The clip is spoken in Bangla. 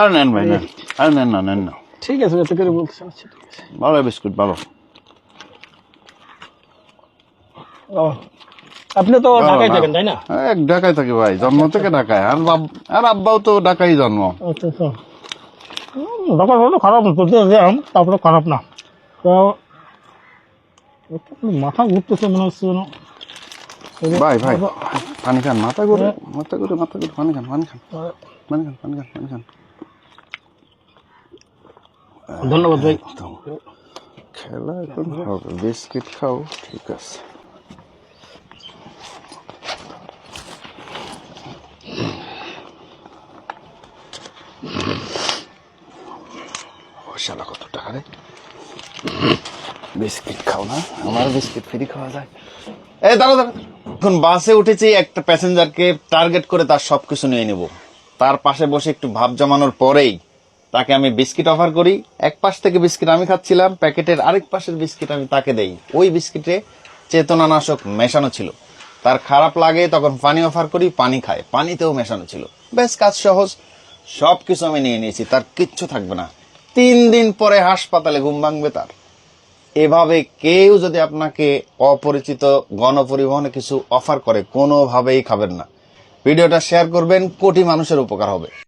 আর নেন ভাই নেন, আর নেন না, নেন না। ঠিক আছে, এত করে বলছেন, আচ্ছা ঠিক আছে। ভালো বিস্কুট ভালো। ও, আপনি তো ঢাকায় থাকেন তাই না? এক ঢাকায় থাকি ভাই, জন্ম থেকে ঢাকায়। আর আব্বাও তো ঢাকায় জন্ম। আচ্ছা আচ্ছা। ঢাকার হলো খারাপ না, তো যাম তারপরে খারাপ না। তো মাথা ঘুরতেছে মনে হচ্ছে যেন। ভাই ভাই পানি খান, মাথা ঘুরে, মাথা ঘুরে, মাথা ঘুরে, পানি খান, পানি খান, পানি খান, পানি খান, পানি খান। ধন্যবাদ ভাই। একদম। খেলা এখন হবে, বিস্কিট খাও, ঠিক আছে। শালা কত টাকা রে? বিস্কিট খাও না, আমার বিস্কিট ফ্রি খাওয়া যায়। এই দাঁড়া দাঁড়া, এখন বাসে উঠেছি, একটা প্যাসেঞ্জারকে টার্গেট করে তার সবকিছু নিয়ে নেব। তার পাশে বসে একটু ভাব জমানোর পরেই তাকে আমি বিস্কিট অফার করি। এক পাশ থেকে বিস্কিট আমি খাচ্ছিলাম, প্যাকেটের আরেক পাশের বিস্কিট আমি তাকে দেই। ওই বিস্কিটে চেতনানাশক মেশানো ছিল। তার খারাপ লাগে তখন পানি অফার করি, পানি খায়, পানিতেও মেশানো ছিল। বেশ কাজ সহজ, সবকিছু আমি নিয়ে নিয়েছি, তার কিচ্ছু থাকবে না। 3 দিন পরে হাসপাতালে ঘুম ভাঙবে তার। এভাবে কেউ যদি আপনাকে অপরিচিত গণপরিবহনে কিছু অফার করে, কোনোভাবেই খাবেন না। ভিডিওটা শেয়ার করবেন, কোটি মানুষের উপকার হবে।